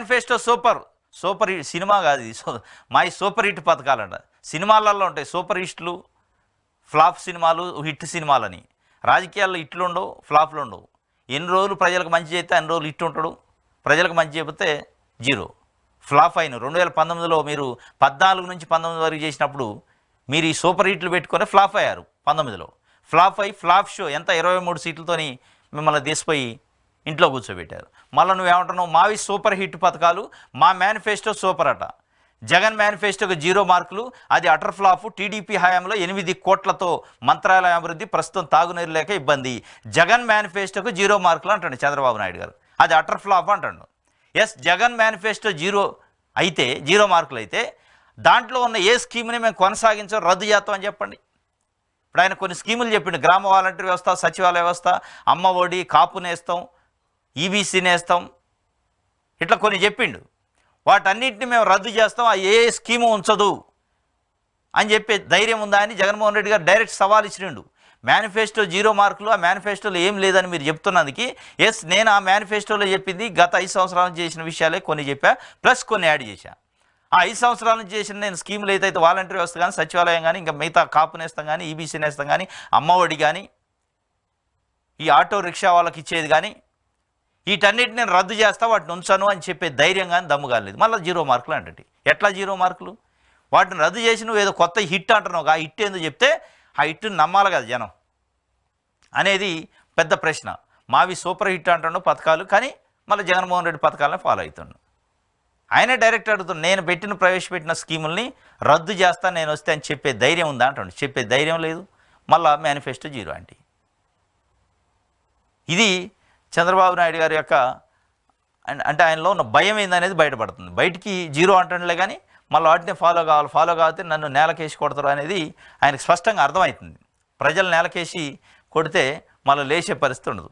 Manifesto super hit cinema కాదు ఇది. My super hit పథకాలంట. సినిమాలలో ఉంటాయి సూపర్ హిట్లు, ఫ్లాప్ సినిమాలు, హిట్ సినిమాలని. రాజకీయాల్లో హిట్లు ఉండవు, ఫ్లాప్లు ఉండవు. ఎన్ని రోజులు ప్రజలకు మంచి చేస్తే అన్ని రోజులు హిట్ ఉంటాడు, ప్రజలకు మంచి చేయకపోతే జీరో. ఫ్లాప్ అయిన 2019లో మీరు 14 నుంచి 19 వరకు చేసినప్పుడు మీరు ఈ సూపర్ హిట్లు పెట్టుకొని ఫ్లాప్ అయ్యారు. 19లో ఫ్లాప్ అయ్యి ఫ్లాప్ షో ఎంత 23 సీట్లతోని మిమ్మల్ని తీసిపోయి ఇంట్లో కూర్చోబెట్టారు. మళ్ళీ నువ్వేమంటున్నావు, మావి సూపర్ హిట్ పథకాలు, మా మేనిఫెస్టో సూపర్ అట. జగన్ మేనిఫెస్టోకి 0 మార్కులు, అది అటర్ ఫ్లాప్. టీడీపీ హయాంలో 8 కోట్లతో మంత్రాలయ అభివృద్ధి, ప్రస్తుతం తాగునీరు లేక ఇబ్బంది. జగన్ మేనిఫెస్టోకి 0 మార్కులు అంటాడు చంద్రబాబు నాయుడు గారు, అది అటర్ ఫ్లాప్ అంటాడు. ఎస్, జగన్ మేనిఫెస్టో 0 మార్కులు అయితే దాంట్లో ఉన్న ఏ స్కీమ్ని మేము కొనసాగించం, రద్దు చేస్తాం అని చెప్పండి. ఇప్పుడు ఆయన కొన్ని స్కీములు చెప్పిండు, గ్రామ వాలంటీర్ వ్యవస్థ, సచివాలయ వ్యవస్థ, అమ్మ ఒడి, కాపు నేస్తాం, ఈబీసీ నేస్తాం, ఇట్లా కొన్ని చెప్పిండు. వాటన్నిటిని మేము రద్దు చేస్తాం, ఆ ఏ స్కీము ఉంచదు అని చెప్పే ధైర్యం ఉందా అని జగన్మోహన్ రెడ్డి గారు డైరెక్ట్ సవాల్ ఇచ్చిరిండు. మేనిఫెస్టో 0 మార్కులు, ఆ మేనిఫెస్టోలో ఏం లేదని మీరు చెప్తున్నందుకు ఎస్, నేను ఆ మేనిఫెస్టోలో చెప్పింది గత 5 సంవత్సరాల నుంచి చేసిన విషయాలే కొన్ని చెప్పా, ప్లస్ కొన్ని యాడ్ చేశా. ఆ 5 సంవత్సరాల నుంచి చేసిన నేను స్కీములు ఏదైతే వాలంటీర్ వ్యవస్థ కానీ, సచివాలయం కానీ, ఇంకా మిగతా కాపు నేస్తాం కానీ, ఈబీసీ నేస్తాం కానీ, అమ్మఒడి కానీ, ఈ ఆటో రిక్షా వాళ్ళకి ఇచ్చేది కానీ, వీటన్నిటిని నేను రద్దు చేస్తా, వాటిని ఉంచాను అని చెప్పే ధైర్యం కానీ దమ్ము కాలేదు. మళ్ళీ 0 మార్కులు అంటే ఎట్లా 0 మార్కులు? వాటిని రద్దు చేసి నువ్వు ఏదో కొత్త హిట్ అంటున్నావు, ఆ హిట్ ఏందో చెప్తే ఆ హిట్ని నమ్మాలి కదా జనం అనేది పెద్ద ప్రశ్న. మావి సూపర్ హిట్ అంటున్నాడు పథకాలు, కానీ మళ్ళీ జగన్మోహన్ రెడ్డి పథకాలను ఫాలో అవుతున్నాడు. ఆయనే డైరెక్ట్ అడుగుతున్నాడు, నేను ప్రవేశపెట్టిన స్కీముల్ని రద్దు చేస్తా నేను వస్తే అని చెప్పే ధైర్యం ఉందా అంటాడు. చెప్పే ధైర్యం లేదు. మళ్ళీ మేనిఫెస్టో 0 అంటే ఇది చంద్రబాబు నాయుడు గారి యొక్క అంటే ఆయనలో ఉన్న భయం ఏందనేది బయటపడుతుంది. బయటికి 0 అంటుండలే కానీ మళ్ళీ వాటిని ఫాలో కావాలి నన్ను నేలకేసి కొడతారు అనేది ఆయనకు స్పష్టంగా అర్థమవుతుంది. ప్రజలు నేలకేసి కొడితే మళ్ళీ లేచే పరిస్థితి ఉండదు.